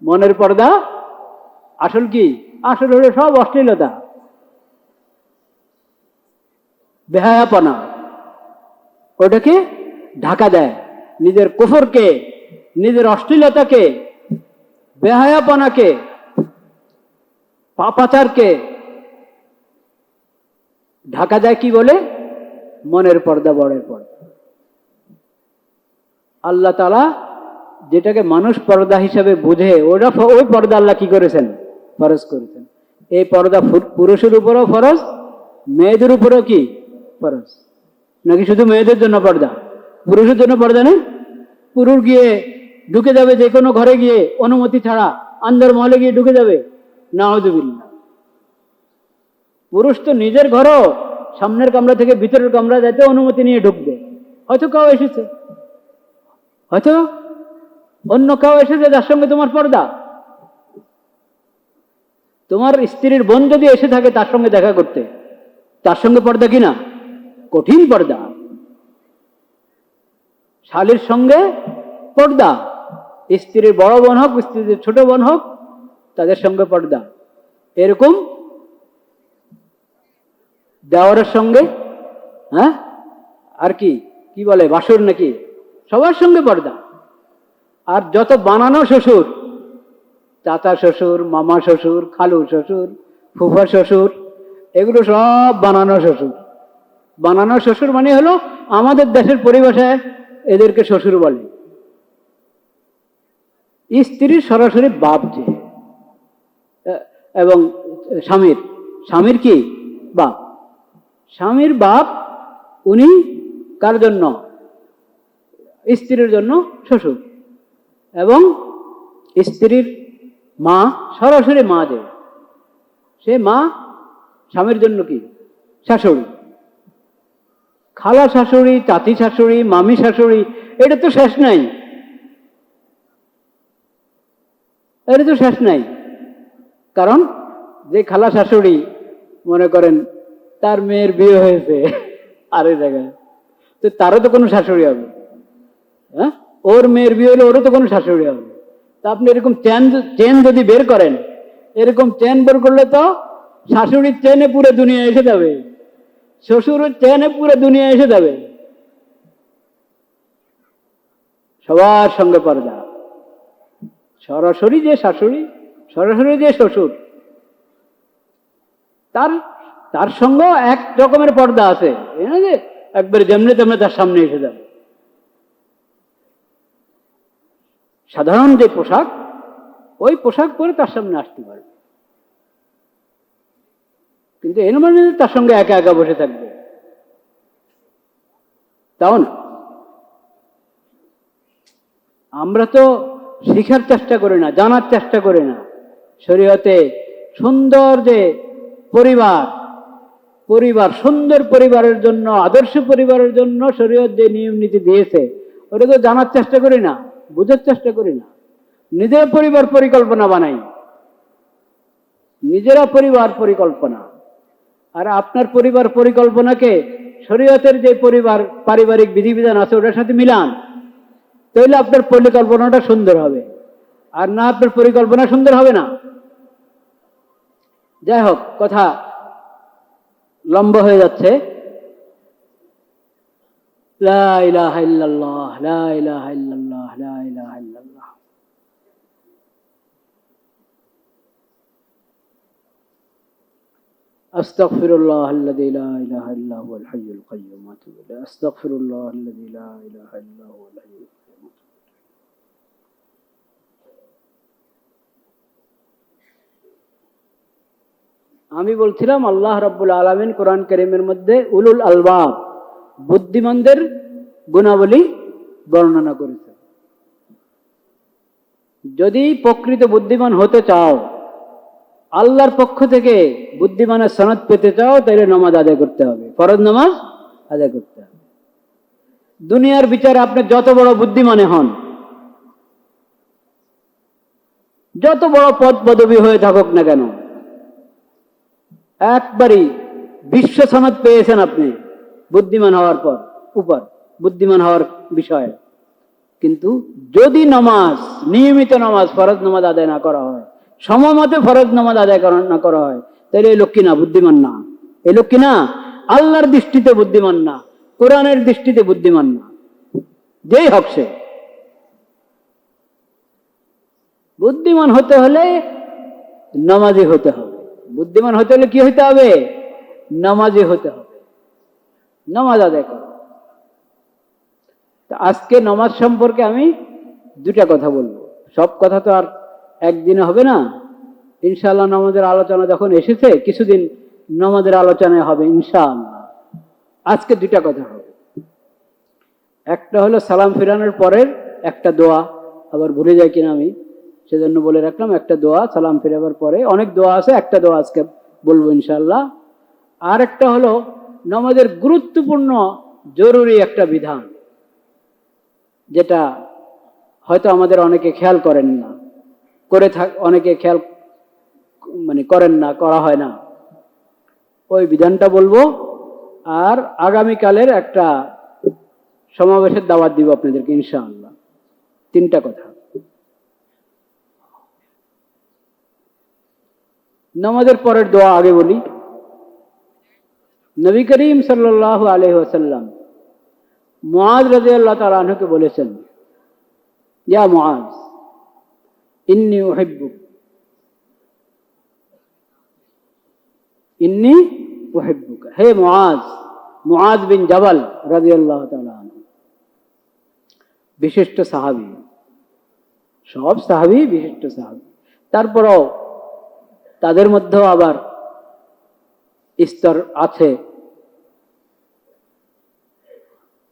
মনের পর্দা আসল কি? আসল হলো সব অশ্লীলতা, বেহায়াপনা। ওটাকে ঢাকা দেয়, নিজের কুফরকে, নিজের অশ্লীলতাকে, বেহায়াপনাকে, পাপাচারকে ঢাকা দেয় কি বলে? মনের পর্দা, বড়ের পর্দা। আল্লাহ তাআলা যেটাকে মানুষ পর্দা হিসেবে বুঝে, ওটা ওই পর্দা আল্লাহ কি করেছেন? ফরজ করেছেন। এই পর্দা পুরুষের উপরেও ফরজ, মেয়েদের উপরেও কি ফরজ? নাকি শুধু মেয়েদের জন্য পর্দা, পুরুষের জন্য পর্দা নেই? পুরুষ গিয়ে ঢুকে যাবে যে কোনো ঘরে গিয়ে অনুমতি ছাড়া, আন্দার মহলে গিয়ে ঢুকে যাবে, নাউযুবিল্লাহ। পুরুষ তো নিজের ঘরও সামনের কামরা থেকে ভিতরের কামরা যাতে অনুমতি নিয়ে ঢুকবে। হয়তো কেউ এসেছে, হয়তো অন্য কেউ এসেছে যার সঙ্গে তোমার পর্দা। তোমার স্ত্রীর বোন যদি এসে থাকে তার সঙ্গে দেখা করতে, তার সঙ্গে পর্দা কিনা? কঠিন পর্দা। শালীর সঙ্গে পর্দা, স্ত্রীর বড় বোন হোক, স্ত্রীর ছোট বোন হোক, তাদের সঙ্গে পর্দা। এরকম দেওয়ারের সঙ্গে, হ্যাঁ, আর কি কি বলে, বাসুর নাকি, সবার সঙ্গে পর্দা। আর যত বানানো শ্বশুর, চাচা শ্বশুর, মামা শ্বশুর, খালু শ্বশুর, ফুফা শ্বশুর, এগুলো সব বানানো শ্বশুর। বানানো শ্বশুর মানে হলো আমাদের দেশের পরিভাষায় এদেরকে শ্বশুর বলে। স্ত্রীর সরাসরি বাপ যে, এবং স্বামীর কি বাপ, স্বামীর বাপ, উনি কার জন্য? স্ত্রীর জন্য শ্বশুর। এবং স্ত্রীর মা, সরাসরি মা যে, সে মা স্বামীর জন্য কি? শাশুড়ি। খালা শাশুড়ি, চাচি শাশুড়ি, মামি শাশুড়ি, এটা তো শেষ নাই, এটা তো শেষ নাই। কারণ যে খালা শাশুড়ি, মনে করেন তার মেয়ের বিয়ে হয়েছে আরে জায়গায়, তো তারও তো কোনো শাশুড়ি হবে, হ্যাঁ? ওর মেয়ের বিয়ে হলে ওরও তো কোনো শাশুড়ি হবে। তা আপনি এরকম চেন যদি বের করেন, এরকম চেন বের করলে তো শাশুড়ির চেনে পুরো দুনিয়া এসে যাবে, শ্বশুরের চেনে পুরো দুনিয়া এসে যাবে। সবার সঙ্গে পর্দা, সরাসরি যে শাশুড়ি, সরাসরি যে শ্বশুর, তার সঙ্গে এক রকমের পর্দা আছে, যে একবারে যেমনি তেমনি তার সামনে এসে যাবে। সাধারণ যে পোশাক, ওই পোশাক পরে তার সামনে আসতে পারবে, কিন্তু এর মানে তার সঙ্গে একা একা বসে থাকবে, তাও না। আমরা তো শিখার চেষ্টা করি না, জানার চেষ্টা করি না। শরীয়তে সুন্দর যে পরিবার, সুন্দর পরিবারের জন্য, আদর্শ পরিবারের জন্য শরীয়ত যে নিয়ম নীতি দিয়েছে, ওটা তো জানার চেষ্টা করি না, বুঝার চেষ্টা করি না। নিজের পরিবার পরিকল্পনা বানাই, নিজেরা পরিবার পরিকল্পনা। আর আপনার পরিবার পরিকল্পনাকে শরীয়তের যে পারিবারিক বিধিবিধান আছে ওটার সাথে মিলান, তাহলে আপনার পরিকল্পনাটা সুন্দর হবে। আর না, আপনার পরিকল্পনা সুন্দর হবে না। যাই হোক, কথা লম্বা হয়ে যাচ্ছে। লা ইলাহা ইল্লাল্লাহ, লা ইলাহা ইল্লাল্লাহ, লা ইলাহা ইল্লাল্লাহ। আস্তাগফিরুল্লাহাল্লাযী লা ইলাহা ইল্লা হুয়াল হাইয়ুল কাইয়্যুম ওয়া আতুবু ইলাইহি। আস্তাগফিরুল্লাহাল্লাযী লা ইলাহা ইল্লা হুয়াল হাইয়ুল কাইয়্যুম। আমি বলছিলাম আল্লাহ রাব্বুল আলামিন কোরআন কারীমের মধ্যে উলুল আলবাব, বুদ্ধিমানদের গুণাবলী বর্ণনা করেছে। যদি প্রকৃত বুদ্ধিমান হতে চাও, আল্লাহর পক্ষ থেকে বুদ্ধিমানের সনদ পেতে চাও, তাহলে নামাজ আদায় করতে হবে, ফরজ নামাজ আদায় করতে হবে। দুনিয়ার বিচারে আপনি যত বড় বুদ্ধিমানে হন, যত বড় পদ পদবী হয়ে থাকুক না কেন, একবারই বিশ্ব সনদ পেয়েছেন আপনি বুদ্ধিমান হওয়ার উপর, বুদ্ধিমান হওয়ার বিষয়ে, কিন্তু যদি নামাজ, নিয়মিত নামাজ, ফরজ নামাজ আদায় না করা হয়, সময়মতে ফরজ নামাজ আদায় না করা হয়, তাহলে এই লোক কিনা বুদ্ধিমান না, এই লোক কিনা আল্লাহর দৃষ্টিতে বুদ্ধিমান না, কোরআনের দৃষ্টিতে বুদ্ধিমান না। যেই হোক সে, বুদ্ধিমান হতে হলে নামাজি হতে হবে। বুদ্ধিমান হতে হলে কি হইতে হবে? নামাজি হতে হবে, নামাজ আদায় করো। আজকে নামাজ সম্পর্কে আমি দুটা কথা বলবো। সব কথা তো আর একদিনে হবে না। ইনশাআল্লাহ নামাজের আলোচনা যখন এসেছে, কিছুদিন নামাজের আলোচনায় হবে ইনশাআল্লাহ। আজকে দুটা কথা হবে। একটা হলো সালাম ফিরানোর পরের একটা দোয়া, আবার ভুলে যাই কিনা আমি, সেজন্য বলে রাখলাম একটা দোয়া সালাম ফিরাবার পরে। অনেক দোয়া আছে, একটা দোয়া আজকে বলবো ইনশাআল্লাহ। আর একটা হলো নামাজের গুরুত্বপূর্ণ জরুরি একটা বিধান, যেটা হয়তো আমাদের অনেকে খেয়াল করেন না, অনেকে খেয়াল করেন না, করা হয় না। ওই বিধানটা বলবো। আর আগামীকালের একটা সমাবেশের দাওয়াত দিব আপনাদেরকে ইনশাআল্লাহ। তিনটা কথা। নামাজের পরের দোয়া আগে বলি। নবী করিম সাল্লাল্লাহু আলাইহি ওয়াসাল্লাম মুআজ রাদিয়াল্লাহু তাআলা আনহুকে বলেছেন, ইয়া মুআজ ইন্নী উহিব্বুক, ইন্নী উহিব্বুক। হে মুআজ, মুআজ বিন জাবাল রাদিয়াল্লাহু তাআলা আনহু বিশিষ্ট সাহাবী, সব সাহাবী বিশিষ্ট সাহাবী, তারপরও তাদের মধ্যেও আবার স্তর আছে।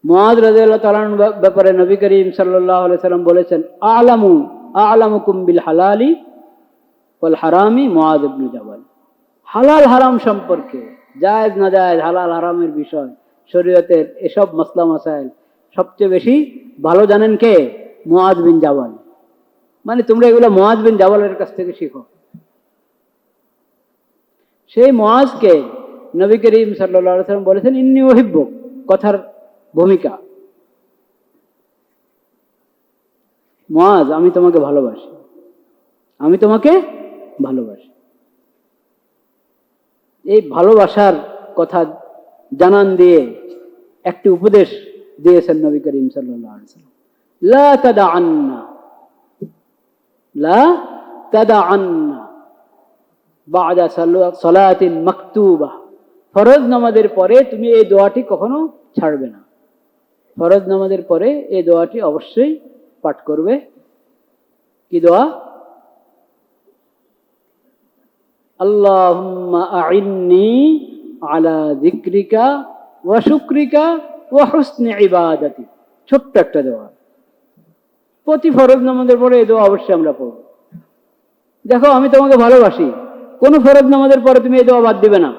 মুআজ রাদিয়াল্লাহু তাআলার ব্যাপারে নবী করিম সাল্লাল্লাহু আলাইহি সাল্লাম বলেছেন, আ'লামুকুম বিল হালালি ওয়াল হারামি মুআজ ইবনে জাবাল। হালাল হারাম সম্পর্কে, জায়েজ না জায়েজ, হালাল হারামের বিষয়, শরীয়তের এসব মাসলা মাসাইল সবচেয়ে বেশি ভালো জানেন কে? মুআজ বিন জাবাল। মানে তোমরা এগুলো মুআজ বিন জাবালের কাছ থেকে শিখো। সেই মুআজকে নবী করিম সাল্লাল্লাহু আলাইহি সাল্লাম বলেছেন, ইন্নী উহিব্বুক। কথার ভূমিকা, মুআজ আমি তোমাকে ভালোবাসি, আমি তোমাকে ভালোবাসি। এই ভালোবাসার কথা জানান দিয়ে একটি উপদেশ দিয়েছেন নবী করিম সাল্লাল্লাহু আলাইহি সাল্লাম, লা তাদআন্না, লা তাদআন্না বা'দা সালাতিন মাকতুবা। ফরজ নামাজের পরে তুমি এই দোয়াটি কখনো ছাড়বে না। ফরজ নামাজের পরে এই দোয়াটি অবশ্যই পাঠ করবে। কি দোয়া? আল্লাহুম্মা আ'ইন্নি আলা যিকরিকা ওয়া শুকরিকা ওয়া হুসনি ইবাদাতি। ছোট্ট একটা দোয়া, প্রতি ফরজ নামাজের পরে এই দোয়া অবশ্যই আমরা পড়ব। দেখো, আমি তোমাকে ভালোবাসি, কোন ফরজ নামাজের পরে তুমি এই দোয়া বাদ দিবে না।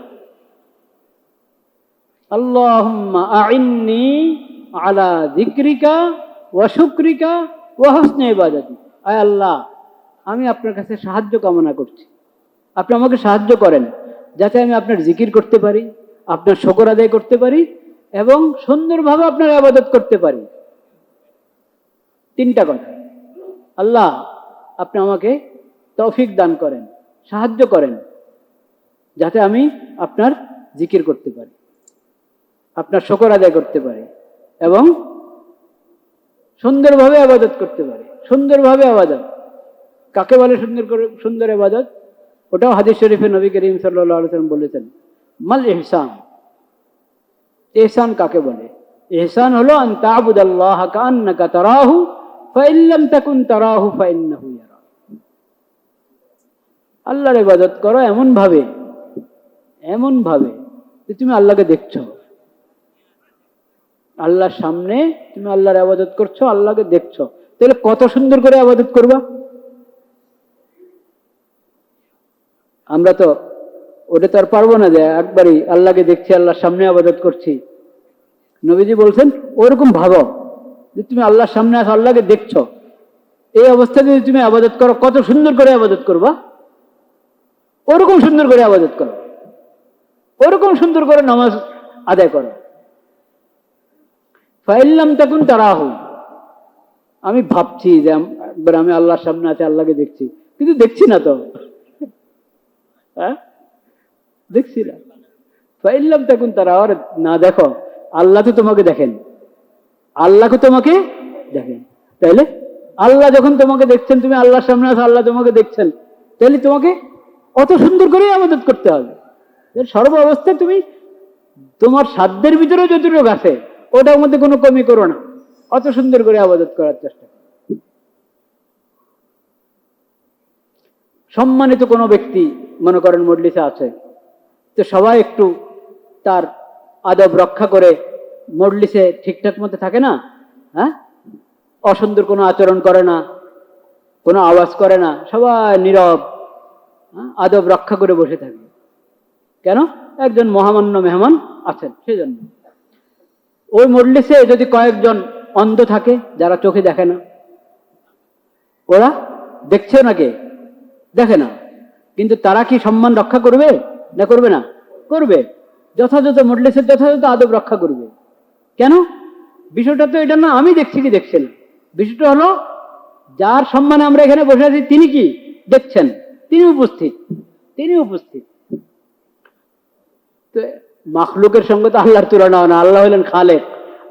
আল্লাহুম্মা আ'ইন্নি আলা যিকরিকা ওয়া শুকরিকা ওয়া হুসনি ইবাদাতি। আয় আল্লাহ, আমি আপনার কাছে সাহায্য কামনা করছি, আপনি আমাকে সাহায্য করেন যাতে আমি আপনার জিকির করতে পারি, আপনার শুকর আদায় করতে পারি এবং সুন্দরভাবে আপনার ইবাদত করতে পারি। তিনটা কথা। আল্লাহ, আপনি আমাকে তৌফিক দান করেন, সাহায্য করেন যাতে আমি আপনার জিকির করতে পারি, আপনার শুকর আদায় করতে পারি এবং সুন্দরভাবে ইবাদত করতে পারি। সুন্দরভাবে ইবাদত কাকে বলে? সুন্দর ইবাদত, ওটাও হাদিস শরীফে নবী করিম সাল্লাল্লাহু আলাইহি ওয়াসাল্লাম বলেছেন, মাল ইহসান। ইহসান কাকে বলে? ইহসান হলো আন তা'বুদাল্লাহ কাআন্নাকা তারাহু ফাইন লাম তাকুন তারাহু ফাইন্নাহু ইয়ারা। আল্লাহর ইবাদত করো এমন ভাবে যে তুমি আল্লাহকে দেখছো। আল্লাহর সামনে তুমি আল্লাহর ইবাদত করছো, আল্লাহকে দেখছো, তাহলে কত সুন্দর করে ইবাদত করবা। আমরা তো ওটা তো আর পারবো না যে একবারই আল্লাহকে দেখছি, আল্লাহর সামনে ইবাদত করছি। নবীজি বলছেন ওরকম ভাবো যে তুমি আল্লাহর সামনে আছো, আল্লাহকে দেখছো, এই অবস্থায় যদি তুমি ইবাদত করো, কত সুন্দর করে ইবাদত করবা। ওরকম সুন্দর করে ইবাদত করো, ওরকম সুন্দর করে নামাজ আদায় করো। ফাইন লাম তাকুন তারাহু, আমি ভাবছি যে একবার আমি আল্লাহর সামনে আছে, আল্লাহকে দেখছি, কিন্তু দেখছি না তো। হ্যাঁ, দেখছি না। ফাইল্লাম তখন তারা, আর না দেখো, আল্লাহ তো তোমাকে দেখেন, আল্লাহকে তোমাকে দেখেন। তাইলে আল্লাহ যখন তোমাকে দেখছেন, তুমি আল্লাহর সামনে আছো, আল্লাহ তোমাকে দেখছেন, তাহলে তোমাকে অত সুন্দর করে ইবাদত করতে হবে। সর্ব অবস্থায় তুমি তোমার সাধ্যের ভিতরে যতটুকু আছে ওটার মধ্যে কোনো কমি করো না, অত সুন্দর করে ইবাদত করার চেষ্টা। সম্মানিত কোনো ব্যক্তি মনে করেন মজলিসে আছে, তো সবাই একটু তার আদব রক্ষা করে মজলিসে ঠিকঠাক মতো থাকে না। হ্যাঁ, অসুন্দর কোনো আচরণ করে না, কোনো আওয়াজ করে না, সবাই নীরব, আদব রক্ষা করে বসে থাকে। কেন? একজন মহামান্য মেহমান আছেন সেজন্য। ওই মজলিসে যদি কয়েকজন অন্ধ থাকে, যারা চোখে দেখে না, ওরা দেখছে নাকি? দেখে না, কিন্তু তারা কি সম্মান রক্ষা করবে না করবে না? করবে। যথাযথ মজলিসের যথাযথ আদব রক্ষা করবে। কেন? বিষয়টা তো এটা না আমি দেখছি কি দেখছি না, বিষয়টা হলো যার সম্মানে আমরা এখানে বসে আছি তিনি কি দেখছেন, তিনি উপস্থিত, তিনি উপস্থিত। তো মাখলুকের সঙ্গে তো আল্লাহর তুলনা হয় না। আল্লাহ হলেন খালেক,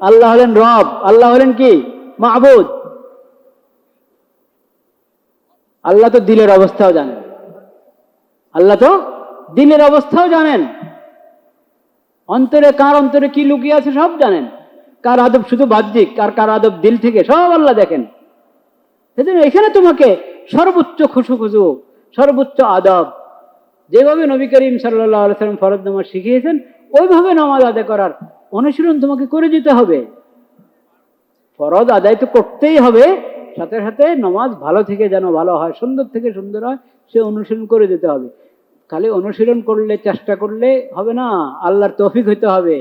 আল্লাহ হলেন রব, আল্লাহ হলেন কি মাবুদ। আল্লাহ তো দিলের অবস্থাও জানেন, আল্লাহ তো দিলের অবস্থাও জানেন, অন্তরে কার অন্তরে কি লুকিয়ে আছে সব জানেন, কার আদব শুধু বাহ্যিক আর কার আদব দিল থেকে, সব আল্লাহ দেখেন। সেজন্য এখানে তোমাকে সর্বোচ্চ খুশু, সর্বোচ্চ আদব, যেভাবে নবী করিম সাল্লাল্লাহু আলাইহি ওয়াসাল্লাম ফরজ নামাজ শিখিয়েছেন ওইভাবে নামাজ আদায় করার অনুশীলন তোমাকে করে যেতে হবে। ফরজ আদায় তো করতেই হবে, সাথে সাথে নামাজ ভালো থেকে যেন ভালো হয়, সুন্দর থেকে সুন্দর হয়, সে অনুশীলন করে যেতে হবে। খালি অনুশীলন করলে, চেষ্টা করলে হবে না, আল্লাহর তৌফিক হইতে হবে।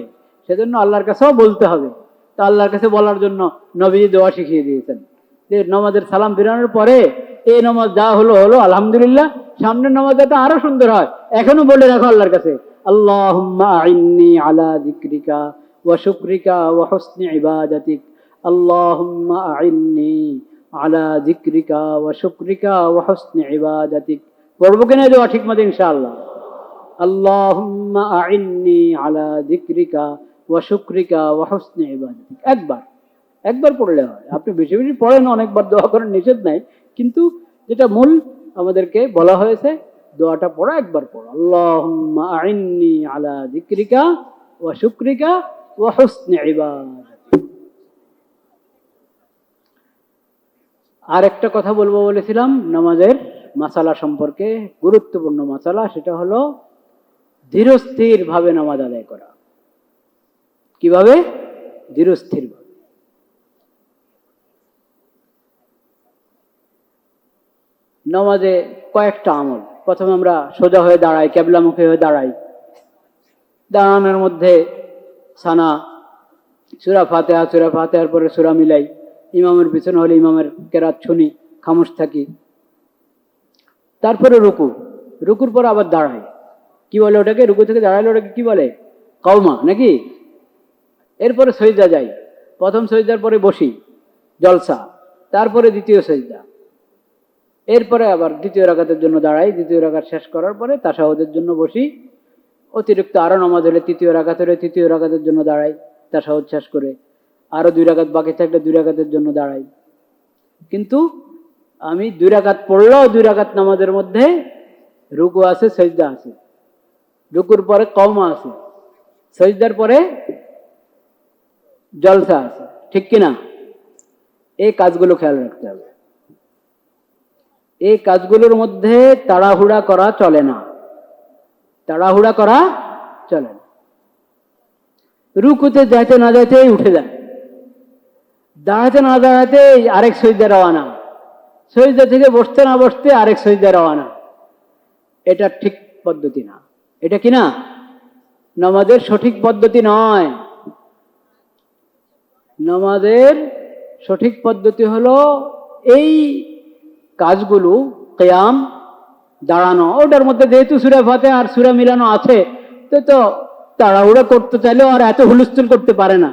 সেজন্য আল্লাহর কাছেও বলতে হবে। তা আল্লাহর কাছে বলার জন্য নবীজি দোয়া শিখিয়ে দিয়েছেন যে নামাজের সালাম ফিরানোর পরে এই নামাজ যা হলো হলো আলহামদুলিল্লাহ, সামনের নামাজ যাতে আরো সুন্দর হয় এখনো বলে রাখো আল্লাহর কাছে, আল্লাহুম্মা আইন্নি আলা যিকরিকা ওয়া শুকরিকা ওয়া হুসনি ইবাদাতিক, আল্লাহুম্মা আইন্নি আলা যিকরিকা ওয়া শুকরিকা ওয়া হুসনি ইবাদাতিক। পড়বো কিনা দোয়া ঠিক মতো ইনশাআল্লাহ? আল্লাহুম্মা আইন্নি আলা যিকরিকা ওয়া শুকরিকা ওয়া হুসনি ইবাদাতিক। একবার পড়লে হয়। আপনি বেশি বেশি পড়েন, অনেকবার দোয়া করেন, নিষেধ নাই, কিন্তু যেটা মূল আমাদেরকে বলা হয়েছে দোয়াটা পড়া, একবার পড়ো, আল্লাহুম্মা আইন্নি আলা যিকরিকা ওয়া শুকরিকা ওয়া হুসনি ইবাদাতিক। আর একটা কথা বলবো বলেছিলাম নামাজের মাসালা সম্পর্কে, গুরুত্বপূর্ণ মাসালা, সেটা হলো ধীরস্থির ভাবে নামাজ আদায় করা। কিভাবে? ধীরস্থির ভাবে। নামাজে কয়েকটা আমল। প্রথমে আমরা সোজা হয়ে দাঁড়াই, কেবলামুখী হয়ে দাঁড়াই। দাঁড়ানোর মধ্যে সানা, সূরা ফাতিহার পরে সূরা মিলাই, ইমামের পিছনে হলে ইমামের কেরাত শুনি, খামোশ থাকি। তারপরে রুকুর পর আবার দাঁড়াই। কি বলে ওটাকে? রুকু থেকে দাঁড়ালে ওটাকে কি বলে? কওমা নাকি? এরপরে সজদা যাই, প্রথম সজদার পরে বসি, জলসা, তারপরে দ্বিতীয় সজদা, এরপরে আবার দ্বিতীয় রাকাতের জন্য দাঁড়াই, দ্বিতীয় রাকাত শেষ করার পরে তাশাহুদের জন্য বসি, অতিরিক্ত আরো নামাজ হলে তৃতীয় রাকাত হলে তৃতীয় রাকাতের জন্য দাঁড়াই, তাশাহুদ শেষ করে আরো 2 রাকাত বাকি থাকলে 2 রাকাতের জন্য দাঁড়াই। কিন্তু আমি 2 রাকাত পড়লেও 2 রাকাত নামাজের মধ্যে রুকু আছে, সজদা আছে, রুকুর পরে কওমা আছে, সজদার পরে জলসা আছে, ঠিক কিনা? এই কাজগুলো খেয়াল রাখতে হবে। এই কাজগুলোর মধ্যে তাড়াহুড়া করা চলে না, তাড়াহুড়া করা চলে না। রুকুতে যাইতে না যাইতেই উঠে যায়, দাঁড়াতে না দাঁড়াতে আরেক সজদা রওয়ানা, সজদা থেকে বসতে না বসতে আরেক সজদা রওয়ানা। এটা ঠিক পদ্ধতি না। এটা কি না? নামাজের সঠিক পদ্ধতি নয়। নামাজের সঠিক পদ্ধতি হলো এই কাজগুলো, কিয়াম, দাঁড়ানো, ওটার মধ্যে যেহেতু সূরা ফাতিহা আর সূরা মিলানো আছে, তো তাড়াহুড়া করতে চাইলেও আর এত হুলস্থুল করতে পারে না।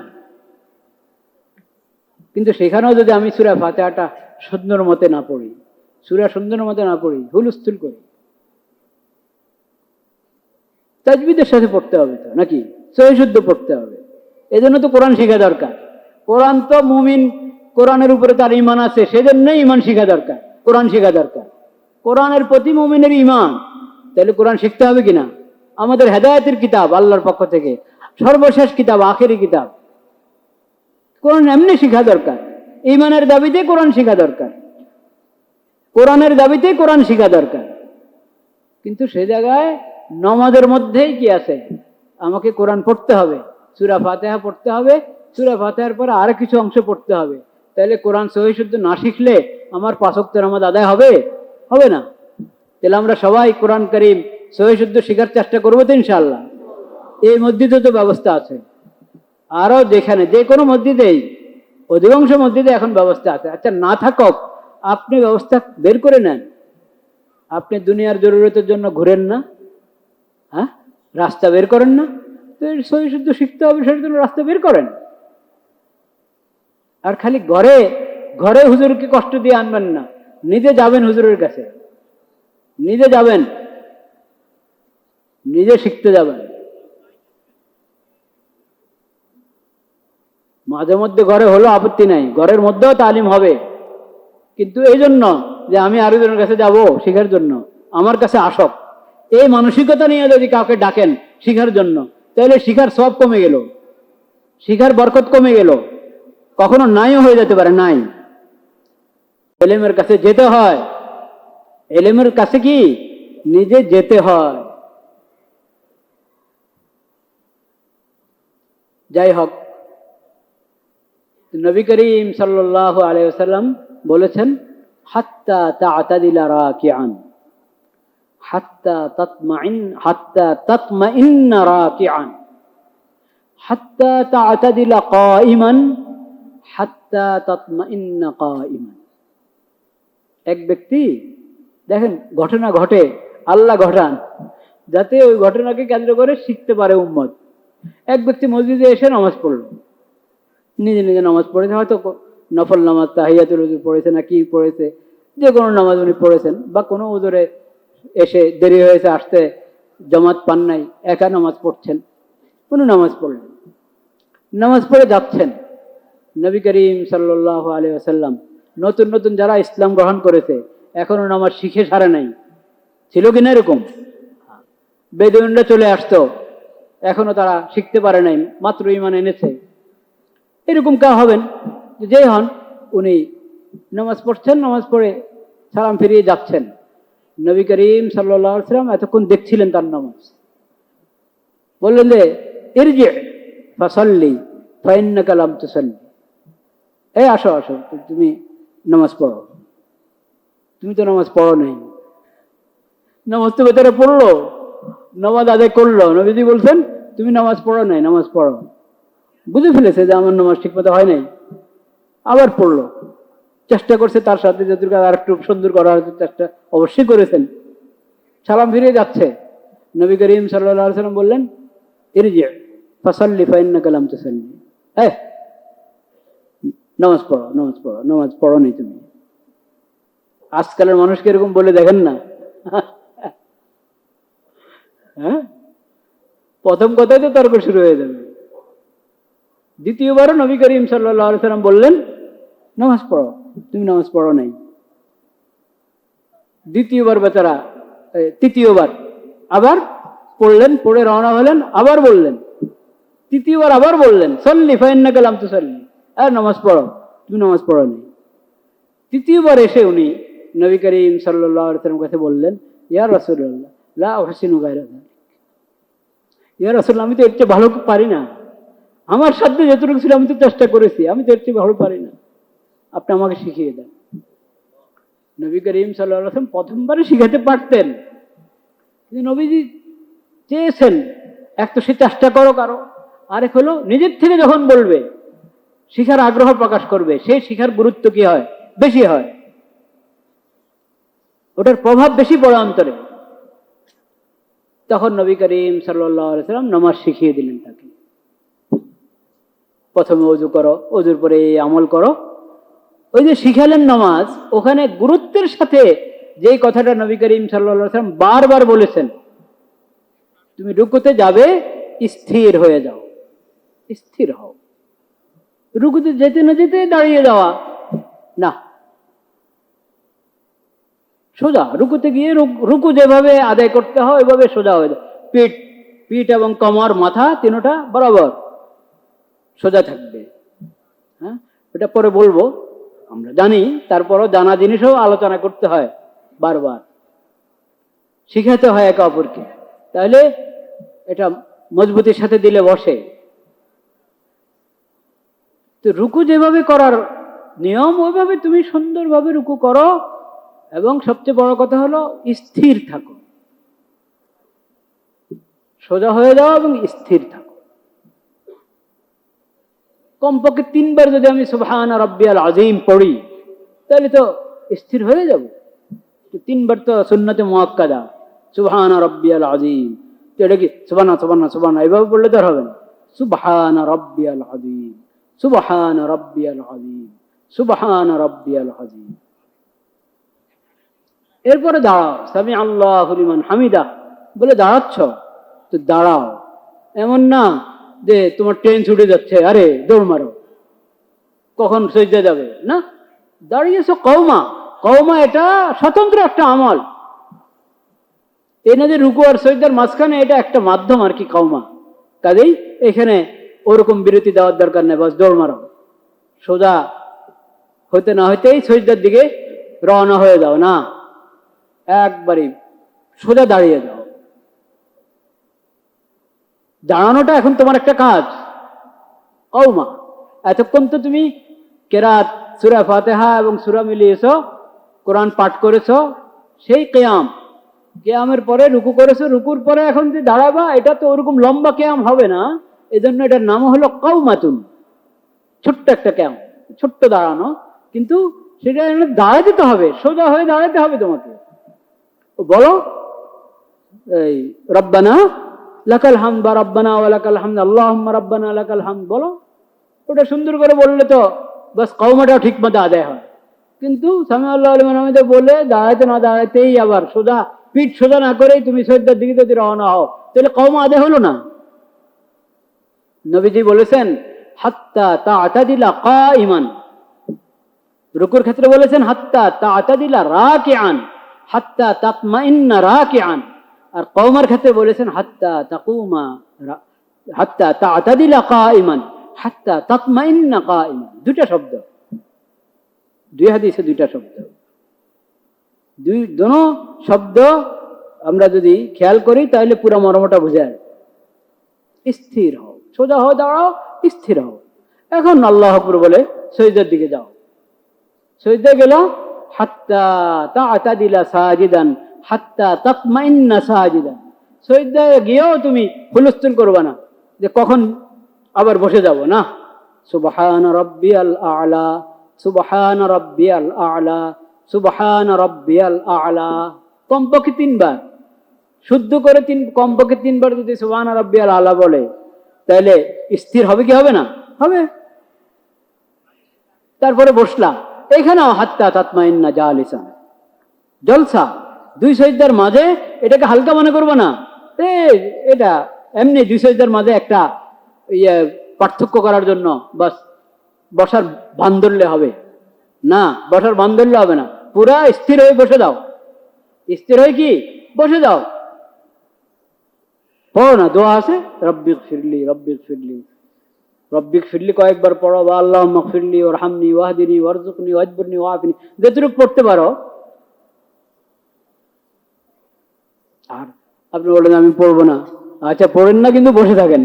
কিন্তু সেখানেও যদি আমি সূরা ফাতিহাটা সুন্দর মতে না পড়ি, সূরা সুন্দর মতে না পড়ি, হুলস্থুল করি, তাজবিদের সাথে পড়তে হবে তো নাকি, সহি শুদ্ধ পড়তে হবে। এজন্য তো কোরআন শেখা দরকার। কোরআন তো মুমিন, কোরআনের উপরে তার ঈমান আছে, সেজন্যই ঈমান শেখা দরকার, কোরআন শেখা দরকার। কোরআনের প্রতি মুমিনের ঈমান, তাহলে কোরআন শিখতে হবে কিনা? আমাদের হেদায়েতের কিতাব আল্লাহর পক্ষ থেকে, সর্বশেষ কিতাব, আখেরি কিতাব। কোরআন এমনি শেখা দরকার, ঈমানের দাবিতে কোরআন শেখা দরকার, কোরআনের দাবিতে কোরআন শেখা দরকার। কিন্তু সে জায়গায় নামাজের মধ্যেই কি আছে, আমাকে কোরআন পড়তে হবে, সূরা ফাতিহা পড়তে হবে, সূরা ফাতিহার পরে আর কিছু অংশ পড়তে হবে। তাহলে কোরআন সহি শুদ্ধ না শিখলে আমার 5 ওয়াক্ত নামাজ আদায় হবে? হবে না। তাহলে আমরা সবাই কোরআন কারীম সহি শুদ্ধ শেখার চেষ্টা করবো তো ইনশাআল্লাহ। এই মসজিদে তো ব্যবস্থা আছে, আরো যেখানে যে কোনো মসজিদেই, অধিকাংশ মসজিদে এখন ব্যবস্থা আছে। আচ্ছা, না থাকক, আপনি ব্যবস্থা বের করে নেন। আপনি দুনিয়ার জরুরতের জন্য ঘুরেন না, হ্যাঁ, রাস্তা বের করেন না, তো সহি শুদ্ধ শিখতে হবে, সেটার জন্য রাস্তা বের করেন। আর খালি ঘরে ঘরে হুজুরকে কষ্ট দিয়ে আনবেন না, নিজে যাবেন হুজুরের কাছে, নিজে যাবেন, নিজে শিখতে যাবেন। মাঝে মধ্যে ঘরে হলো আপত্তি নাই, ঘরের মধ্যেও তালিম হবে, কিন্তু এই জন্য যে আমি আরেকজনের কাছে যাব শিখার জন্য, আমার কাছে আসক, এই মানসিকতা নিয়ে যদি কাউকে ডাকেন শিখার জন্য, তাহলে শিখার সব কমে গেল, শিখার বরকত কমে গেল, কখনো নাইও হয়ে যেতে পারে। নাই, এলেমের কাছে যেতে হয়, এলেমের কাছে কি নিজে যেতে হয়। যাই হোক, নবী করিম সাল্লাল্লাহু আলাইহি ওয়াসাল্লাম বলেছেন, হাত্তা তা'তাদিলা রাকিআন, হাত্তা তাতমাইন্না রাকিআন, হাত্তা তা'তাদিলা কাইমান, হাত্তা তাতমাইন্না কাইমান। এক ব্যক্তি, দেখেন ঘটনা ঘটে, আল্লাহ ঘটান, যাতে ওই ঘটনাকে কেন্দ্র করে শিখতে পারে উম্মত। এক ব্যক্তি মসজিদে এসে নামাজ পড়ল, নিজে নিজে নামাজ পড়েছে, হয়তো নফল নামাজ, তাহিয়াতুল ওযু পড়েছে, না কি পড়েছে, যে কোনো নামাজ উনি পড়েছেন, বা কোনো ওজরে এসে দেরি হয়েছে আসতে, জামাত পান নাই, একা নামাজ পড়ছেন, উনি নামাজ পড়লেন, নামাজ পড়ে যাচ্ছেন। নবী করিম সাল্লাল্লাহু আলাইহি ওয়াসাল্লাম, নতুন নতুন যারা ইসলাম গ্রহণ করেছে, এখনো নামাজ শিখে সারে নাই, ছিল কিনা এরকম? বেদুইনরা চলে আসতো, এখনো তারা শিখতে পারে নাই, মাত্র ঈমান এনেছে। এরকম কা হবেন, যে হন, উনি নামাজ পড়ছেন, নামাজ পড়ে সালাম ফিরিয়ে যাচ্ছেন। নবী করিম সাল্লাল্লাহু আলাইহি ওয়াসাল্লাম এতক্ষণ দেখছিলেন তার নামাজ, বললেন যে ইরজি ফাসাল্লি ফাইন্নাকা লাম তুসাল্লি, এই আসো আসো, তুমি নামাজ পড়ো, তুমি তো নামাজ পড়ো নাই। নামাজ তো ভেতরে পড়লো, নামাজ আদায় করলো, নবীজি বলছেন তুমি নামাজ পড়ো নাই, নামাজ পড়ো। বুঝে ফেলেছে যে আমার নামাজ ঠিক মতো হয় নাই, আবার পড়লো, চেষ্টা করছে তার সাথে যতটুকু আর একটু সুন্দর করার চেষ্টা অবশ্যই করেছেন। সালাম ফিরে যাচ্ছে, নবী করিম সাল্লাল্লাহু আলাইহি ওয়াসাল্লাম বললেন ইরজি ফাসাল্লি ফাইন্নাকা লাম তুসাল্লি, হ্যাঁ নামাজ পড়ো, নামাজ পড়ো, নামাজ পড়ো নাই তুমি। আজকালের মানুষকে এরকম বলে দেখেন না, হ্যাঁ, প্রথম কথাই তো তর্ক শুরু হয়ে যাবে। দ্বিতীয়বারও নবী করিম সাল্লাল্লাহু আলাইহি ওয়াসাল্লাম বললেন নামাজ পড়ো, তুমি নামাজ পড়ো নাই। দ্বিতীয়বার বেচারা, তৃতীয়বার আবার পড়লেন, পড়ে রওনা হলেন, আবার বললেন, তৃতীয়বার আবার বললেন সল্লি ফাইন্নাকা লাম তুসাল্লি, আর নামাজ পড়ো, তুমি নামাজ পড়ো নাই। তৃতীয়বার এসে উনি নবী করিম সাল্লাল্লাহু আলাইহি ওয়াসাল্লামের কাছে বললেন, ইয়া রাসূলুল্লাহ লা উহসিনু গায়রা যালিক, ইয়া রাসূলুল্লাহ আমি তো এর চেয়ে ভালো পারি না, আমার সাধ্য যতটুকু ছিল আমি তো চেষ্টা করেছি, আমি তো এর চেয়ে ভালো পারি না, আপনি আমাকে শিখিয়ে দেন। নবী করিম সাল্লাল্লাহু আলাইহি ওয়াসাল্লাম প্রথমবারে শিখাতে পারতেন, কিন্তু নবীজি চেয়েছেন এক তো সে চেষ্টা করো কারো, আরেক হলো নিজের থেকে যখন বলবে, শিখার আগ্রহ প্রকাশ করবে, সেই শিখার গুরুত্ব কি হয়, বেশি হয়, ওটার প্রভাব বেশি পড়ে অন্তরে। তখন নবী করিম সাল্লাল্লাহু আলাইহি ওয়াসাল্লাম নামাজ শিখিয়ে দিলেন তাকে। প্রথমে ওযু করো, ওযুর পরে এই আমল করো, ওই যে শিখালেন নামাজ, ওখানে গুরুত্বের সাথে যেই কথাটা নবী করিম সাল্লাল্লাহু আলাইহি ওয়াসাল্লাম বারবার বলেছেন, তুমি রুকুতে যাবে স্থির হয়ে যাও, স্থির হও। রুকুতে যেতে না যেতে দাঁড়িয়ে যাওয়া না, সোজা রুকুতে গিয়ে রুকু যেভাবে আদায় করতে হয় ওইভাবে সোজা হয়ে যায়। পিঠ পিঠ এবং কোমর মাথা তিনটা বরাবর সোজা থাকবে। হ্যাঁ, এটা পরে বলবো, আমরা জানি, তারপরও জানা জিনিসও আলোচনা করতে হয়, বারবার শিখাতে হয় একে অপরকে, তাহলে এটা মজবুতির সাথে দিলে বসে। তো রুকু যেভাবে করার নিয়ম ওইভাবে তুমি সুন্দরভাবে রুকু করো, এবং সবচেয়ে বড় কথা হলো স্থির থাকো, সোজা হয়ে যাও এবং স্থির থাকো। কমপক্ষে 3 বার যদি আমি সুবহান রাব্বিয়াল আযীম পড়ি, তাহলে তো স্থির হয়ে যাব। 3 বার তো সুন্নতে মুআক্কাদা, সুবহান রাব্বিয়াল আযীম। তো এটা কি সুবহানা সুবহানা সুবহানা এইভাবে পড়লে তো আর হবে না। সুবহান রাব্বিয়াল আযীম, সুবহান রাব্বিয়াল আযীম, সুবহান রাব্বিয়াল আযীম। এরপরে দাঁড়াও, সামি আল্লাহু লিমান হামিদা বলে দাঁড়াচ্ছ, তো দাঁড়াও। এমন না যে তোমার ট্রেন ছুটে যাচ্ছে, আরে দৌড় মারো, কখন সজদা যাবে না, দাঁড়িয়েছো। কওমা, কওমা এটা স্বতন্ত্র একটা আমল, এই না যে রুকু আর সজদার মাঝখানে, এটা একটা মাধ্যম আর কি কওমা। কাজেই এখানে ওরকম বিরতি দেওয়ার দরকার নেই, বাস দৌড় মারো, সোজা হইতে না হইতেই সজদার দিকে রওনা হয়ে যাও না, একবারই সোজা দাঁড়িয়ে যাও। দাঁড়ানোটা এখন তোমার একটা কাজ। কওমা, এতক্ষণ তো তুমি কেরাত, সূরা ফাতিহা এবং সূরা মিলিয়েছো, কোরআন পাঠ করেছো, সেই কিয়াম, কিয়ামের পরে রুকু করেছো, রুকুর পরে এখন যে দাঁড়াবা, এটা তো ওরকম লম্বা কিয়াম হবে না, এজন্য এটার নাম হলো কওমাতুন, ছোট্ট একটা কিয়াম, ছোট্ট দাঁড়ানো, কিন্তু সেটা দাঁড়াতে তো হবে, সোজা হয়ে দাঁড়াতে হবে তোমাকে। বলো এই রব্বানা লাকাল হামদ বা রব্বানা ওয়া লাকাল হামদ, আল্লাহুম্মা রব্বানা লাকাল হামদ বলো। ওটা সুন্দর করে বললে তো বাস কওমাটাও ঠিক মতো আদায় হয়। কিন্তু সামি আল্লাহু লিমান হামিদা বলে দাঁড়াতে না দাঁড়াতেই আবার সোজা, পিঠ সোজা না করেই তুমি সজদার দিকে যদি রওনা হও, তাহলে কওমা আদায় হলো না। নবীজি বলেছেন হাত্তা তা'তাদিলা কাইমান, রুকুর ক্ষেত্রে বলেছেন হাত্তা তা'তাদিলা রাকিআন, হাত্তা তাতমাইন্না রাকিআন। আর কওমার ক্ষেত্রে বলেছেন হাত্তা তাকুমা, হাত্তা তা'তাদিলা কাইমান, হাত্তা তাতমাইন্না কাইমান। দুইটা শব্দ, দুই হাদিসে দুইটা শব্দ, দোনো শব্দ আমরা যদি খেয়াল করি তাহলে পুরো মর্মটা বোঝায়। স্থির হও, সোজা হও, দাঁড়াও, স্থির হও। এখন আল্লাহু আকবার বলে সজদার দিকে যাও। সজদা গেল, হাত্তা তা'তাদিলা সাজিদান, হাত্তা তাতমাইন্না সাজিদান। সজদায় গিয়েও তুমি হুলস্থুল করবে না যে কখন আবার বসে যাব না। সুবহান রাব্বিয়াল আ'লা, সুবহান রাব্বিয়াল আ'লা, সুবহান রাব্বিয়াল আ'লা, কমপক্ষে 3 বার শুদ্ধ করে, কমপক্ষে 3 বার যদি সুবহান রাব্বিয়াল আ'লা বলে, তাহলে স্থির হবে কি হবে না? হবে। তারপরে বসলাম, এখানেও হাত্তা তাতমাইন্না জালিসান, জলসা। 2 সাজদার মাঝে এটাকে হালকা মনে করবো না, এটা এমনি 2 সাজদার মাঝে একটা পার্থক্য করার জন্য বাস বসার ভান ধরলে হবে না, বসার ভান ধরলে হবে না, পুরা স্থির হয়ে বসে দাও। স্থির হয়ে কি বসে দাও। পড়ো না, দোয়া আছে, রব্বিক ফিরলি, রব্বিক ফিরলি, রব্বিক ফিরলি কয়েকবার পড়ো, বা আল্লাহুম্মা ফিরলি ওয়ারহামনি ওয়াহদিনি ওয়ারযুকনি ওয়াজবুরনি ওয়াফিনি, যতটুকু পড়তে পারো। আর আপনি বলেন আমি পড়বো না, আচ্ছা পড়েন না, কিন্তু বসে থাকেন,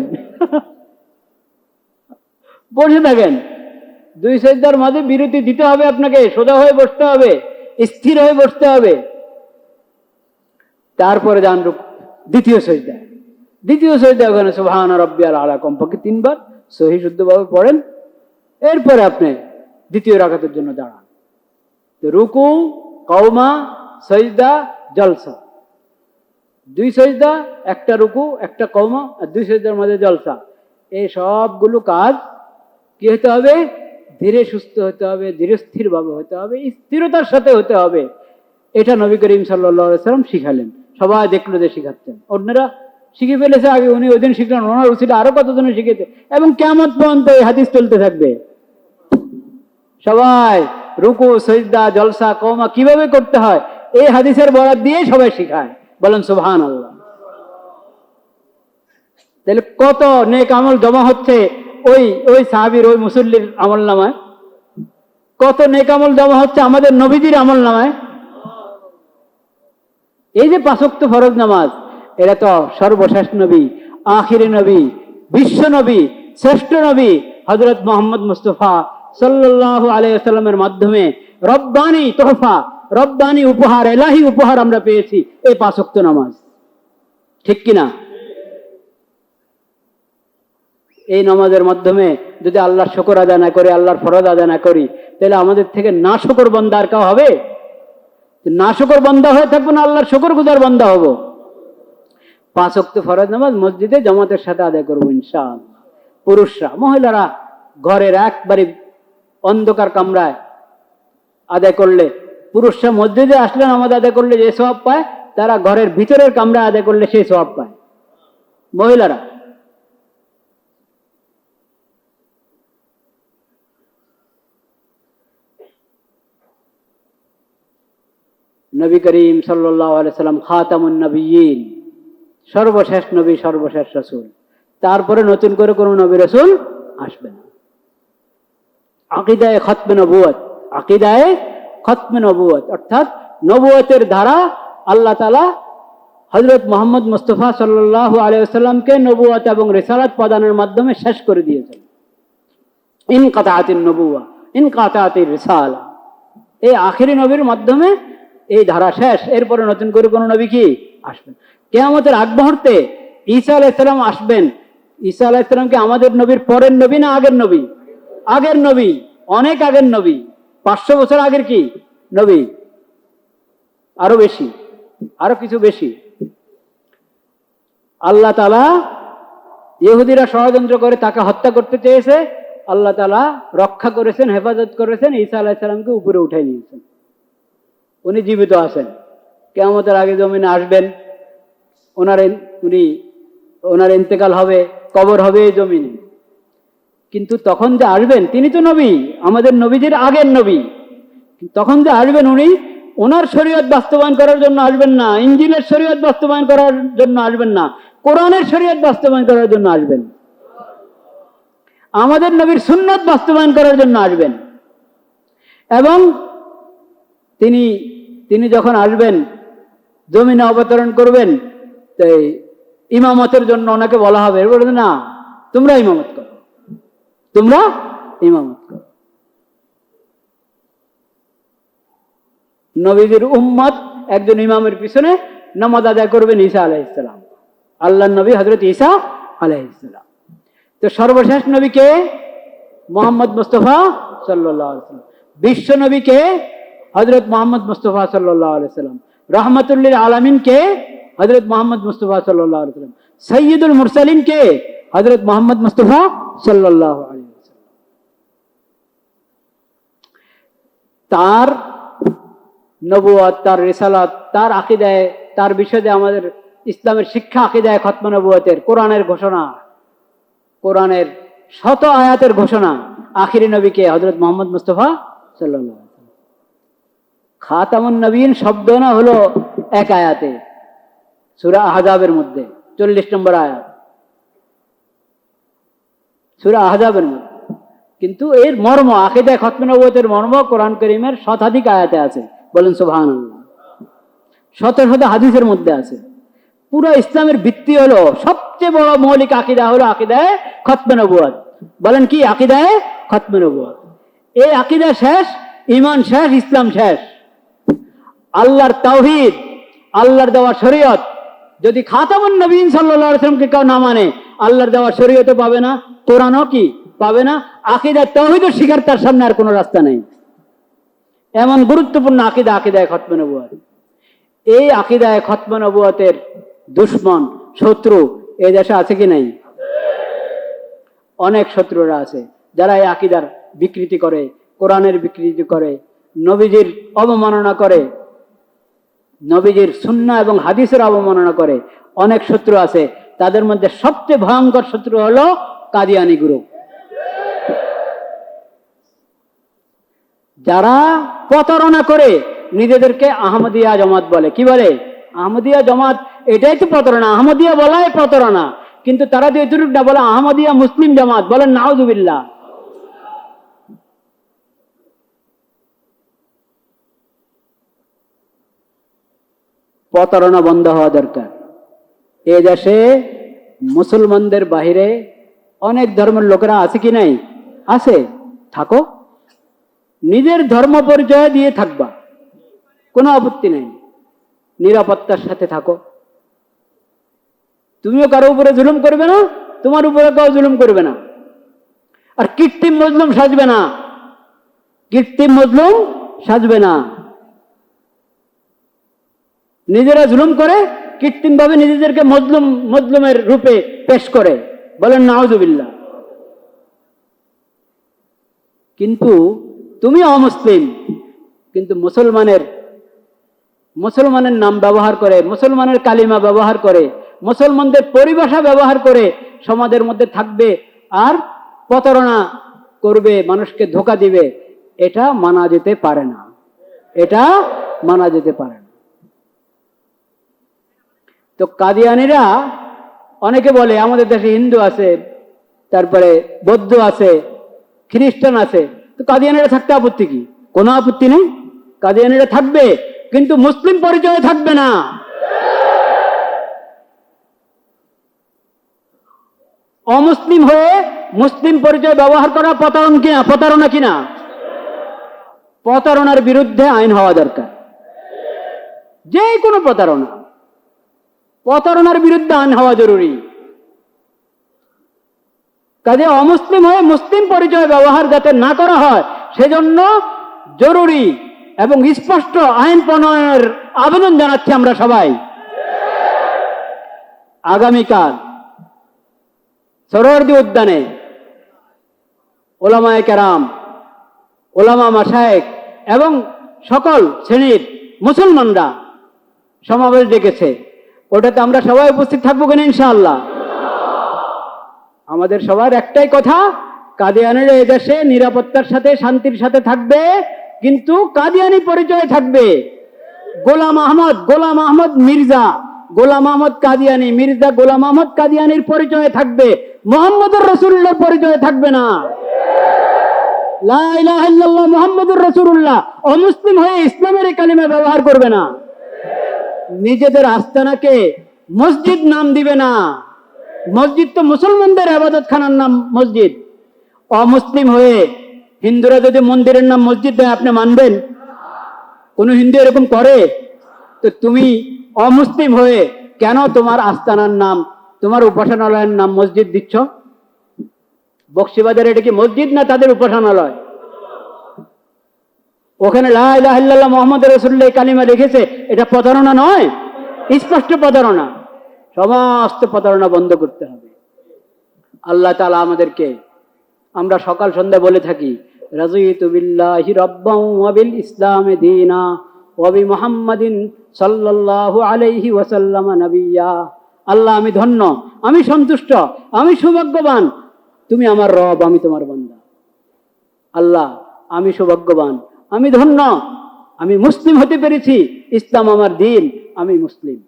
বসে থাকেন। 2 সাজদার মাঝে বিরতি দিতে হবে আপনাকে, সোজা হয়ে বসতে হবে, স্থির হয়ে বসতে হবে। তারপরে যান দ্বিতীয় সাজদা। দ্বিতীয় সাজদা ওখানে সুবহান রাব্বিয়াল আ'লা কমপক্ষে 3 বার সহিহ শুদ্ধভাবে পড়েন। এরপরে আপনি দ্বিতীয় রাকাতের জন্য দাঁড়ান। তো রুকু, কওমা, সাজদা, জলসা, 2 সাজদা, একটা রুকু, একটা কওমা, আর 2 সাজদার মাঝে জলসা। এই সবগুলো কাজ কি হতে হবে? ধীরে সুস্থ হতে হবে, ধীরস্থির ভাবে হতে হবে, স্থিরতার সাথে হতে হবে। এটা নবী করিম সাল্লাল্লাহু আলাইহি সাল্লাম শিখালেন। সবাই দেখলো যে শিখাচ্ছেন, অন্যরা শিখে ফেলেছে আগে, উনি ওই দিন শিখলেন, ওনার উচিত আরো কতজনে শিখেছে, এবং কিয়ামত পর্যন্ত এই হাদিস চলতে থাকবে। সবাই রুকু, সিজদা, জলসা, কওমা কিভাবে করতে হয় এই হাদিসের বরাত দিয়ে সবাই শিখায়। বলেন সুবহানাল্লাহ। তাহলে কত নেক আমল জমা হচ্ছে ওই ওই সাহাবীর, ওই মুসল্লির আমল নামায়, কত নেক আমল জমা হচ্ছে আমাদের নবীজির আমল নামায়। এই যে 5 ওয়াক্ত ফরজ নামাজ, এরা তো সর্বশেষ নবী, আখিরি নবী, বিশ্ব নবী, শ্রেষ্ঠ নবী হযরত মুহাম্মদ মুস্তাফা সাল্লাল্লাহু আলাইহি ওয়াসাল্লামের মাধ্যমে রব্বানি তোহফা, রব্বানি উপহার, ইলাহি উপহার আমরা পেয়েছি এই 5 ওয়াক্ত নামাজ। ঠিক কিনা? এই নামাজের মাধ্যমে যদি আল্লাহর শুকর আদায় না করি, আল্লাহর ফরজ আদায় না করি, তাহলে আমাদের থেকে না শুকর বান্দা আর কেউ হবে? না শুকর বান্দা হয়ে থাকবো না আল্লাহর শুকর গুজার বান্দা হব। 5 ওয়াক্ত ফরজ নামাজ মসজিদে জামাতের সাথে আদায় করবো ইনশাআল্লাহ। পুরুষরা, মহিলারা ঘরের একবারে অন্ধকার কামরায় আদায় করলে, পুরুষরা মসজিদে আসলে নামাজ আদায় করলে যে সওয়াব পায়, তারা ঘরের ভিতরের কামরায় আদায় করলে সেই সওয়াব পায় মহিলারা। নবী করিম সাল্লাল্লাহু আলাইহি সাল্লাম খাতামুন নবিয়্যিন, সর্বশেষ নবী, সর্বশেষ রাসূল। তারপরে নতুন করে কোন নবী রাসূল আসবে না। আকীদায়ে খতমে নবুয়ত, আকীদায়ে খতমে নবুয়ত অর্থাৎ নবুয়তের ধারা আল্লাহ তাআলা হযরত মুহাম্মদ মুস্তাফা সাল্লাল্লাহু আলাইহি ওয়াসাল্লামকে নবুয়ত এবং রিসালাত প্রদানের মাধ্যমে শেষ করে দিয়েছেন। ইনকাতাতিন নবুওয়া, ইনকাতাতির রিসালা, এই আখেরি নবীর মাধ্যমে এই ধারা শেষ। এরপরে নতুন করে কোন নবী কি আসবেন? কিয়ামতের আগ মুহূর্তে ঈসা আলাইহিস সালাম আসবেন। ঈসা আলাইহিস সালাম কি আমাদের নবীর পরের নবী না আগের নবী? আগের নবী, অনেক আগের নবী, 500 বছর আগের কি নবী, আরো বেশি, আরো কিছু বেশি। আল্লাহ তাআলা, ইহুদিরা ষড়যন্ত্র করে তাকে হত্যা করতে চেয়েছে, আল্লাহ তাআলা রক্ষা করেছেন, হেফাজত করেছেন, ঈসা আলাইহিস সালামকে উপরে উঠাই নিয়েছেন। উনি জীবিত আছেন, কিয়ামতের আগে জমিনে আসবেন, ওনার ইন্তেকাল হবে, কবর হবে এই জমিনে। কিন্তু তখন যে আসবেন, তিনি তো নবী, আমাদের নবীদের আগের নবী, তখন যে আসবেন উনি ওনার শরীয়ত বাস্তবায়ন করার জন্য আসবেন না, ইনজিলের শরীয়ত বাস্তবায়ন করার জন্য আসবেন না, কোরআনের শরীয়ত বাস্তবায়ন করার জন্য আসবেন, আমাদের নবীর সুন্নাত বাস্তবায়ন করার জন্য আসবেন। এবং তিনি যখন আসবেন, জমিনে অবতরণ করবেন, ইমামতের জন্য ওনাকে বলা হবে, বলবে না তোমরা ইমামত করো, তোমরা ইমামত করো। নবীদের উম্মত একজন ইমামের পিছনে নামাজ আদায় করবেন ঈসা আলাইহিস সালাম, আল্লাহর নবী হযরত ঈসা আলাইহিস সালাম। তো সর্বশেষ নবী কে? মুহাম্মদ মুস্তাফা সাল্লাল্লাহু আলাইহি ওয়াসাল্লাম। বিশ্ব নবী কে? হযরত মুহাম্মদ মুস্তাফা সাল্লাল্লাহু আলাইহি ওয়াসাল্লাম। রাহমাতুল লিল আলামিন কে? হযরত মুহাম্মদ মুস্তাফা সাল্লাল্লাহু আলাইহি ওয়াসাল্লাম। সাইয়্যিদুল মুরসালিন কে? হযরত মুহাম্মদ মুস্তাফা সাল্লাল্লাহু আলাইহি ওয়াসাল্লাম। তার নবুয়ত, তার রিসালাত, তার আকীদায়, তার বিষয়ে আমাদের ইসলামের শিক্ষা, আকীদায়ে খতমে নবুয়তের, কোরআনের ঘোষণা, কোরআনের শত আয়াতের ঘোষণা, আখিরি নবীকে হযরত মুহাম্মদ মুস্তাফা সাল্লাল্লাহু আলাইহি ওয়াসাল্লাম। খাতামুন নবীন শব্দ না হলো এক আয়াতে, সূরা আহজাবের মধ্যে 40 নম্বর আয়াত, সূরা আহজাবের মধ্যে। কিন্তু এর মর্ম, আকীদায়ে খতমে নবুয়তের মর্ম কোরআন কারীমের শতাধিক আয়াতে আছে। বলেন সুবহানাল্লাহ। শত শত হাদিসের মধ্যে আছে। পুরো ইসলামের ভিত্তি হলো, সবচেয়ে বড় মৌলিক আকীদা হলো আকীদায়ে খতমে নবুয়ত। বলেন কি? আকীদায়ে খতমে নবুয়ত। এই আকীদা শেষ, ঈমান শেষ, ইসলাম শেষ। আল্লাহর তাওহীদ, আল্লাহর দেওয়া শরীয়ত যদি খাতামুন নবীন সাল্লাল্লাহু আলাইহি ওয়াসাল্লামকে কেউ না মানে, আল্লাহর দেওয়া শরীয়তও পাবে না, কোরআনও কি পাবে না, আকীদা তাওহীদও শিখার তার সামনে আর কোনো রাস্তা নেই। এমন গুরুত্বপূর্ণ আকীদা আকীদায়ে খতমে নবুয়ত। এই আকীদায়ে খতমে নবুয়তের দুশমন, শত্রু এই দেশে আছে কি নাই? অনেক শত্রুরা আছে যারা এই আকীদার বিকৃতি করে, কোরআনের বিকৃতি করে, নবীজির অবমাননা করে, নবীজির সুন্নাহ এবং হাদিসের অবমাননা করে। অনেক শত্রু আছে, তাদের মধ্যে সবচেয়ে ভয়ঙ্কর শত্রু হলো কাদিয়ানী গ্রুপ, যারা প্রতারণা করে নিজেদেরকে আহমদিয়া জামাত বলে। কি বলে? আহমদিয়া জামাত। এটাই তো প্রতারণা, আহমদিয়া বলাই প্রতারণা। কিন্তু তারা তো এতটুকু না, বলে আহমদিয়া মুসলিম জামাত, বলেন নাউজুবিল্লাহ। প্রতারণা বন্ধ হওয়া দরকার। এ দেশে মুসলমানদের বাহিরে অনেক ধর্মের লোকেরা আছে কি নাই? আছে। থাকো, নিজের ধর্ম পরিচয় দিয়ে থাকবা, কোনো আপত্তি নেই, নিরাপত্তার সাথে থাকো। তুমিও কারো উপরে জুলুম করবে না, তোমার উপরে কেউ জুলুম করবে না। আর কৃত্রিম মজলুম সাজবে না, কৃত্রিম মজলুম সাজবে না। নিজেরা জুলুম করে, কৃত্রিম ভাবে নিজেদেরকে মজলুমের রূপে পেশ করে, বলেন নাউজুবিল্লাহ। কিন্তু তুমি অমুসলিম, কিন্তু মুসলমানের নাম ব্যবহার করে, মুসলমানের কালিমা ব্যবহার করে, মুসলমানদের পরিভাষা ব্যবহার করে সমাজের মধ্যে থাকবে আর প্রতারণা করবে, মানুষকে ধোঁকা দিবে। এটা মানা যেতে পারে না, এটা মানা যেতে পারে না। তো কাদিয়ানীরা, অনেকে বলে আমাদের দেশে হিন্দু আছে, তারপরে বৌদ্ধ আছে, খ্রিস্টান আছে, তো কাদিয়ানীরা থাকতে আপত্তি কি? কোনো আপত্তি নেই, কাদিয়ানীরা থাকবে, কিন্তু মুসলিম পরিচয়ে থাকবে না। অমুসলিম হয়ে মুসলিম পরিচয় ব্যবহার করা প্রতারণা কিনা? প্রতারণার বিরুদ্ধে আইন হওয়া দরকার। যে কোনো প্রতারণার বিরুদ্ধে আইন হওয়া জরুরি। কাজে অমুসলিম হয়ে মুসলিম পরিচয় ব্যবহার যাতে না করা হয়, সেজন্য জরুরি এবং স্পষ্ট আইন প্রণয়নের আবেদন জানাচ্ছি আমরা সবাই। আগামীকাল সোহরাওয়ার্দী উদ্যানে ওলামায়ে কেরাম, ওলামা মাশায়েখ এবং সকল শ্রেণীর মুসলমানরা সমাবেশ ডেকেছে। ওটাতে আমরা সবাই উপস্থিত থাকবো কিনা? ইনশাআল্লাহ। আমাদের সবার একটাই কথা, কাদিয়ানীরা এদেশে নিরাপত্তার সাথে শান্তির সাথে থাকবে, কিন্তু কাদিয়ানী পরিচয় থাকবে। গোলাম আহমদ মির্জা, গোলাম আহমদ কাদিয়ানী, মির্জা গোলাম আহমদ কাদিয়ানীর পরিচয় থাকবে, মুহাম্মদুর রাসূলুল্লাহর পরিচয় থাকবে না। লা ইলাহা ইল্লাল্লাহ মুহাম্মদুর রাসূলুল্লাহ। অমুসলিম হয়ে ইসলামের কালিমা ব্যবহার করবে না। নিজেদের আস্তানাকে মসজিদ নাম দিবে না। মসজিদ তো মুসলমানদের ইবাদতখানার নাম মসজিদ। অমুসলিম হয়ে হিন্দুরা যদি মন্দিরের নাম মসজিদ দেয়, আপনি মানবেন? কোন হিন্দু এরকম করে? তো তুমি অমুসলিম হয়ে কেন তোমার আস্তানার নাম, তোমার উপাসনালয়ের নাম মসজিদ দিচ্ছ? বক্সিবাজারে এটা কি মসজিদ না তাদের উপাসনালয়? ওখানে লা ইলাহা ইল্লাল্লাহ মুহাম্মাদুর রাসূলুল্লাহ কালিমা লিখেছে, এটা প্রতারণা নয়? স্পষ্ট প্রতারণা। সমস্ত প্রতারণা বন্ধ করতে হবে। আল্লাহ তাআলা আমাদেরকে, আমরা সকাল সন্ধ্যা বলে থাকি, রাযীতু বিল্লাহি রাব্বান ওয়া বিল ইসলামি দীনা ওয়া বি মুহাম্মাদিন সাল্লাল্লাহু আলাইহি ওয়াসাল্লাম নাবিয়্যা। আল্লাহ, আমি ধন্য, আমি সন্তুষ্ট, আমি সৌভাগ্যবান, তুমি আমার রব, আমি তোমার বান্দা। আল্লাহ, আমি সৌভাগ্যবান, আমি ধন্য, আমি মুসলিম হতে পেরেছি, ইসলাম আমার দিন, আমি মুসলিম।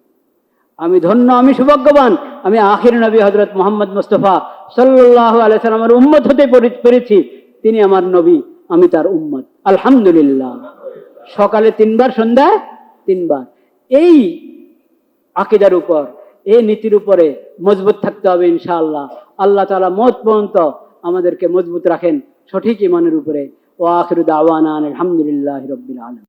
আমি ধন্য, আমি সৌভাগ্যবান, আমি আখির নবী হযরত মুহাম্মদ মুস্তাফা সাল্লাল্লাহু আলাইহি সাল্লামের উম্মত হতে পেরেছি, তিনি আমার নবী, আমি তার উম্মত। আলহামদুলিল্লাহ। সকালে 3 বার, সন্ধ্যায় 3 বার। এই আকীদার উপর, এই নীতির উপরে মজবুত থাকতে হবে ইনশাআল্লাহ। আল্লাহ তাআলা মওত পর্যন্ত আমাদেরকে মজবুত রাখেন সঠিক ঈমানের উপরে। ওয়া আখিরু দাওয়ানা আলহামদুলিল্লাহি রাব্বিল আলামিন।